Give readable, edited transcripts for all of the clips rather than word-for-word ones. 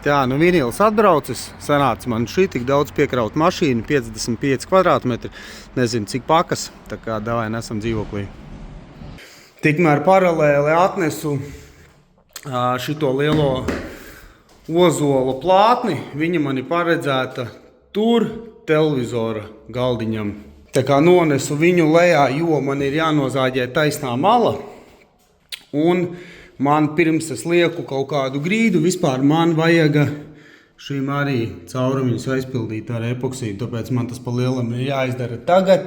Jā, nu vinils atbraucis, sanāca man šī tik daudz piekraut mašīnu, 55 kvadrātmetri, nezinu cik pakas, tā kā davai nesam dzīvoklī. Tikmēr paralēli atnesu šito lielo ozolu plātni, viņa man ir paredzēta tur televizora galdiņam. Tā kā nonesu viņu lejā, jo man ir jānozāģē taisnā mala, un man pirms es lieku kaut kādu grīdu, vispār man vajag šīm arī caurumiņus aizpildīt ar epoksīdu, tāpēc man tas pa lielam ir jāizdara tagad,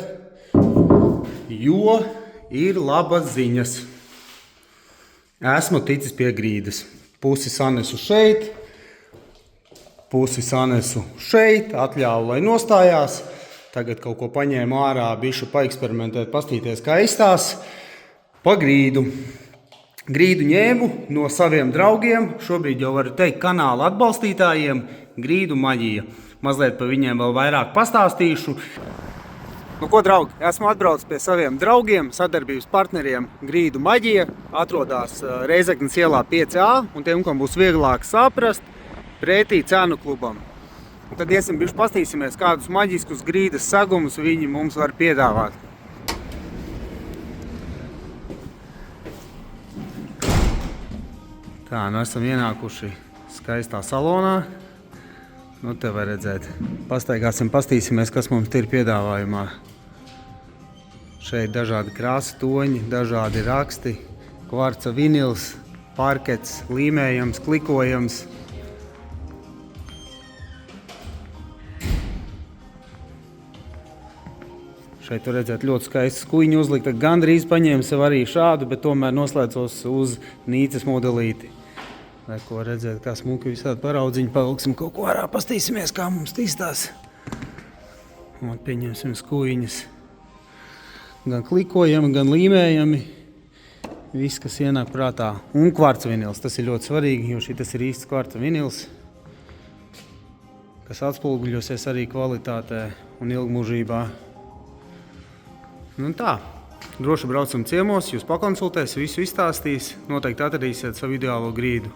jo ir labas ziņas. Esmu ticis pie grīdas. Pusi sanesu šeit, pusi sanesu šeit, atļāvu, lai nostājās. Tagad kaut ko paņēmu ārā, bišu paeksperimentēt, pastīties, kā izstās. Pa grīdu. Grīdu ņēmu no saviem draugiem, šobrīd jau varu teikt kanāla atbalstītājiem, Grīdu maģija. Mazliet par viņiem vēl vairāk pastāstīšu. Nu ko, draugi, esmu atbraucis pie saviem draugiem, sadarbības partneriem Grīdu maģija. Atrodas Reizeknes ielā 5A, un tiem, kam būs vieglāk saprast, pretī Cēnu klubam. Un tad iesim bišķi pastīsimies, kādus maģiskus grīdas segumus viņi mums var piedāvāt. Tā, nu esam ienākuši skaistā salonā. Nu, te var redzēt. Pastaigāsim, pastīsimies, kas mums ir piedāvājumā. Šeit dažādi krāsu toņi, dažādi raksti, kvarca vinils, parkets, līmējams, klikojams. Šeit var redzēt ļoti skaisti skuiņu uzlikta. Gandrīz paņēmu sev arī šādu, bet tomēr noslēdzos uz Nīcas modelīti. Lai ko redzēt, kā smuki visādi paraudziņi, pavilksim kaut ko ārā, pastīsimies, kā mums tīstās. Un pieņemsim skuiņas. Gan klikojami, gan līmējami. Viss, kas ienāk prātā. Un kvarca vinils, tas ir ļoti svarīgi, jo šitas ir īsts kvarca vinils, kas atspulguļosies arī kvalitātē un ilgmūžībā. Nu tā, droši braucam ciemos, jūs pakonsultēs, visu izstāstīs, noteikti atradīsiet savu ideālo grīdu.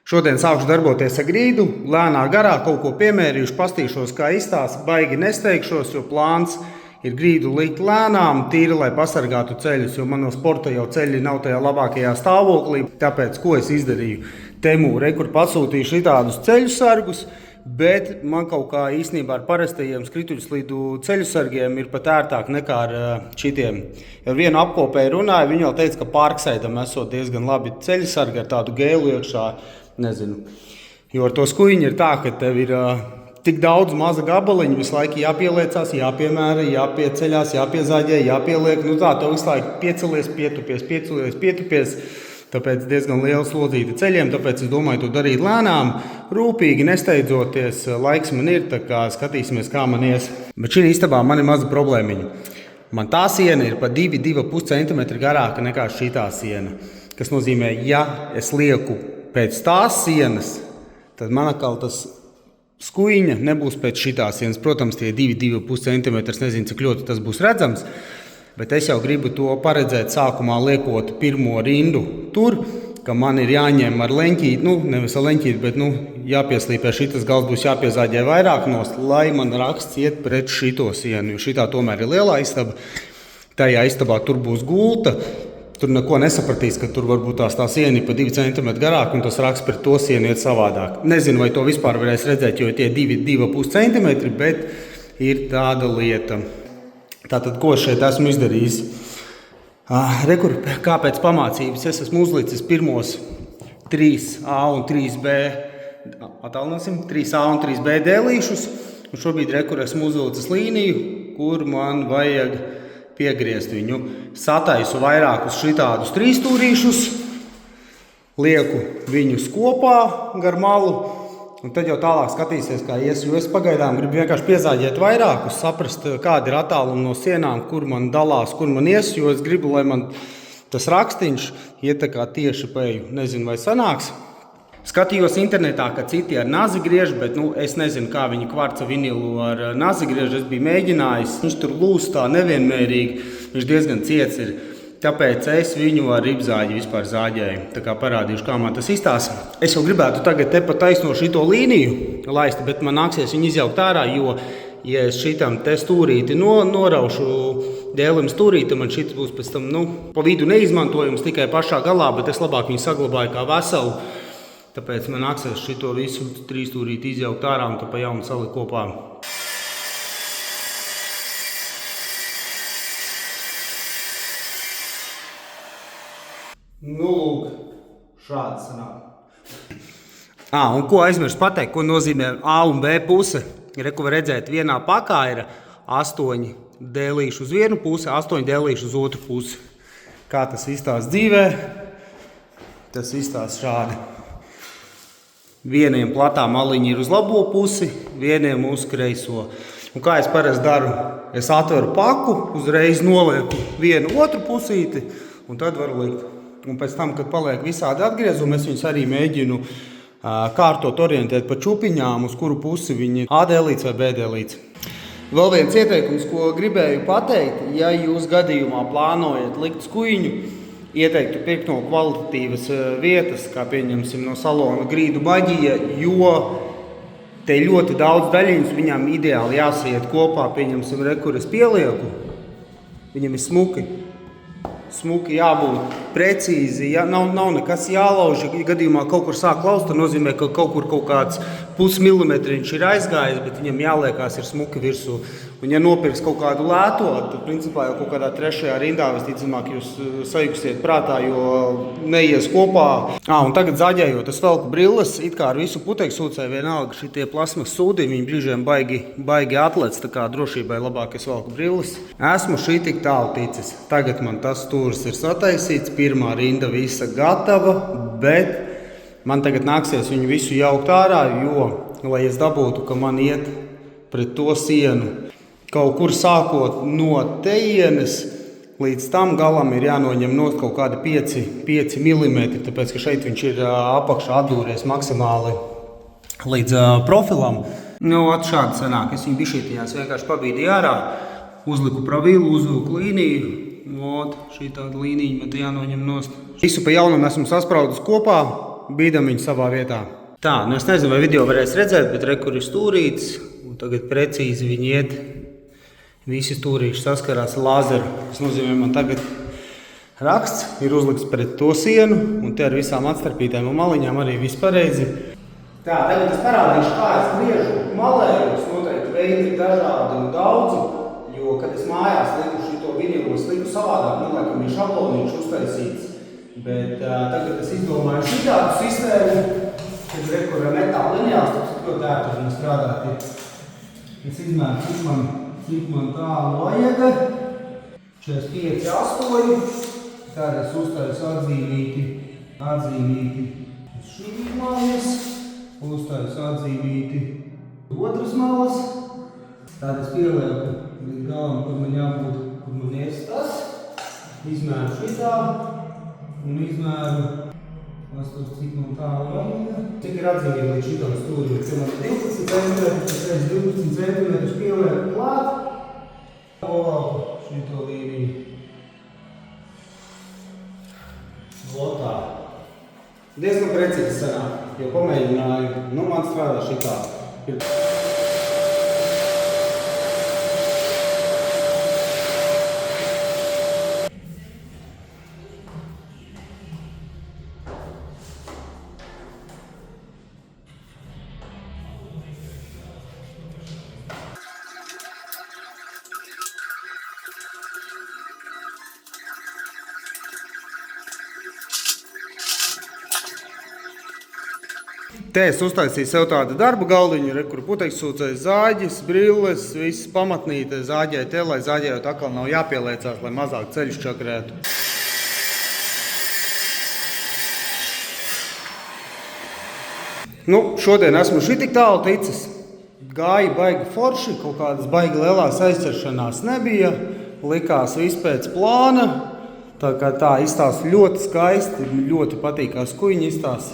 Šodien sākšu darboties ar grīdu, lēnā garā kaut ko piemērījuši, pastīšos, kā izstās, baigi nesteigšos, jo plāns ir grīdu likt lēnām, tīri, lai pasargātu ceļus, jo man no sporta jau ceļi nav tajā labākajā stāvoklī, tāpēc, ko es izdarīju? Temu rekur pasūtīju šitādus ceļu sargus, bet man kaut kā īstenībā ar parastajiem skrituļslīdu ceļu sargiem ir pat ērtāk nekā ar šitiem. Ar vienu apkopēju runāju, viņi jau teica, ka Parksaidam esot diezgan labi ceļu sargi ar tādu gēlu iekšā, nezinu. Jo ar to skuiņu ir tā, ka tev ir tik daudz maza gabaliņu, visu laiku jāpieliecās, jāpiemēra, jāpieceļās, jāpiezāģē, jāpieliek. Nu tā, tev visu laiku piecelies, pietupies. Tāpēc diezgan liela slodzīta ceļiem, tāpēc es domāju to darīt lēnām, rūpīgi, nesteidzoties. Laiks man ir, tā kā skatīsimies, kā man ies. Bet šī istabā man ir maza problēmiņa. Man tā siena ir pa 2,5 cm garāka nekā šitā siena. Kas nozīmē, ja es lieku pēc tās sienas, tad man atkal tas skuiņa nebūs pēc šitās sienas. Protams, tie 2,5 cm, nezinu, cik ļoti tas būs redzams. Bet es jau gribu to paredzēt sākumā liekot pirmo rindu tur, ka man ir jāņem ar leņķīti, nevis ar leņķīti, bet jāpieslīpē šitas gals būs jāpiezāģē vairāk nost, lai man raksts iet pret šito sienu, jo šitā tomēr ir lielā istaba. Tajā istabā tur būs gulta, tur neko nesapratīs, ka tur varbūt tā siena ir pa 2 cm garāk un tas raksts pret to sienu iet savādāk. Nezinu, vai to vispār varēs redzēt, jo tie 2,5 cm, bet ir tāda lieta. Tātad, ko šeit esmu izdarījis? Rekur, kāpēc pamācības? Es esmu uzlicis pirmos 3A un 3B, attālināsim, 3A un 3B dēlīšus. Un šobrīd rekur esmu uzlicis līniju, kur man vajag piegriezt viņu. Sataisu vairākus šitādus trīsstūrīšus, lieku viņus kopā gar malu. Un tad jau tālāk skatīsies, kā ies, jo es pagaidām gribu vienkārši piezāģēt vairākus, saprast, kāda ir attāluma no sienām, kur man dalās, kur man ies, jo es gribu, lai man tas rakstiņš iet tā kā tieši peju. Nezinu, vai sanāks. Skatījos internetā, ka citi ar nazi griež, bet es nezinu, kā viņi kvarca vinilu ar nazi griež. Es biju mēģinājis, viņš tur lūst tā nevienmērīgi, viņš diezgan ciets ir. tāpēc es viņu ar ribzāģi vispār zāģēju. Tā kā parādīšu, kā man tas izstāsta. Es jau gribētu tagad te pat taisno šito līniju laist, bet man nāksies viņu izjaukt ārā, jo, ja es šitam te stūrīti noraušu dēlim stūrīti, man šits būs pēc tam, pa vidu neizmantojums tikai pašā galā, bet es labāk viņu saglabāju kā veselu. Tāpēc man nāksies šito visu trīsstūrīti izjaukt ārā un tā pa jaunu salikt kopā. Lūk, šāds sanāk. Un ko aizmirst pateikt, ko nozīmē A un B puse? Ko var redzēt, vienā pakā ir 8 dēlīši uz vienu pusi, 8 dēlīši uz otru pusi. Kā tas izstāsta dzīvē? Tas izstāsta šādi. Vieniem platā maliņi ir uz labo pusi, vieniem uz kreiso. Un kā es parasti daru? Es atveru paku, uzreiz nolieku vienu otru pusīti un tad varu likt. Un pēc tam, kad paliek visādi atgriezumi, es viņus arī mēģinu kārtot, orientēt pa čupiņām, uz kuru pusi viņi A dēlīts vai B dēlīts. Vēl viens ieteikums, ko gribēju pateikt, ja jūs gadījumā plānojat likt skuiņu, ieteiktu pirkt no kvalitatīvas vietas, kā pieņemsim no salona grīdu baģija, jo te ļoti daudz daļiņas, viņām ideāli jāsiet kopā, pieņemsim kur es pielieku, viņam ir smuki. Smuki jābūt precīzi, nav nekas jālauž, ja gadījumā kaut kur sāk laust, tad nozīmē, ka kaut kur kaut kāds pusmilimetriņš ir aizgājis, bet viņam jāliekās ir smuki virsū. Un ja nopirks kaut kādu lēto, tad principā jau kaut kādā trešajā rindā visticamāk jūs sajuksiet prātā, jo neies kopā. Un tagad zaģējot, es velku brilles, it kā ar visu putekļsūcēju vienalga šitie plasmas sūdi, viņi brīžiem baigi atlec, tā kā drošībai labāk es velku brilles. Esmu šī tik tālu ticis. Tagad man tas stūris ir sataisīts, pirmā rinda visa gatava, bet man tagad nāksies viņu visu jaukt ārā, jo, lai es dabūtu, ka man iet pret to sienu, kaut kur sākot no tejienes, līdz tam galam ir jānoņem nost kaut kādi 5 mm, tāpēc, ka šeit viņš ir apakšā atdūries maksimāli līdz profilam. Šādi sanāk, es viņu bišķītiņās vienkārši pabīdīju ārā, uzliku pravilu, uzvilku līniju, šī tāda līnija man jānoņem nost. Visu pa jaunam esmu saspraudus kopā, bīdam viņu savā vietā. Tā, es nezinu, vai video varēs redzēt, bet kur ir stūrītis, un tagad precīzi viņi iet. Visi stūrīši saskarās ar lāzeru. Tas nozīmē, man tagad raksts ir uzlikts pret to sienu, un te ar visām atstarpītēm un maliņām arī viss pareizi. Tā, tagad es parādīšu, kā es griežu malējus, noteikti veidi ir dažādi un daudzi, jo, kad es mājās liku šito vinilu, es liku savādāk, man laikam ir šabloniņš uztaisīts. Bet tagad es izdomāju šitādu sistēmu, kad rekur ar metāla liņās, tas ļoti ērti ar strādāt. Es izmēru, cik man tālu vajag, 45, 8, tad es uztaisu atzīmīti uz šī mājas, uztaisu atzīmīti otras malas, tad es pielieku līdz galam, kur man jābūt, kur man ies tas, izmēru šitā un izmēru, cik man tālu vajag. Cik ir atzīmīgi līdz šitam stūrim, ka man 12 cm, pēc 12 cm pielieku klāt, novalku šito līniju. Lotā. Diezgan precīzi sanāk, jo pamēģināju, man strādā šitā. Te es uztaisīju sev tādu darba galdiņu, kur putekļsūcējs zāģis, brilles, viss pamatnīte zāģēja te, lai zāģējot atkal nav jāpieliecās, lai mazāk ceļus čakrētu. Šodien esmu šitik tālu ticis. Gāja baigi forši, kaut kādas baigi lielās aizķeršanās nebija, likās viss pēc plāna. Tā kā tā izstāsta ļoti skaisti, ļoti patīk, kā skuiņi izstāsta.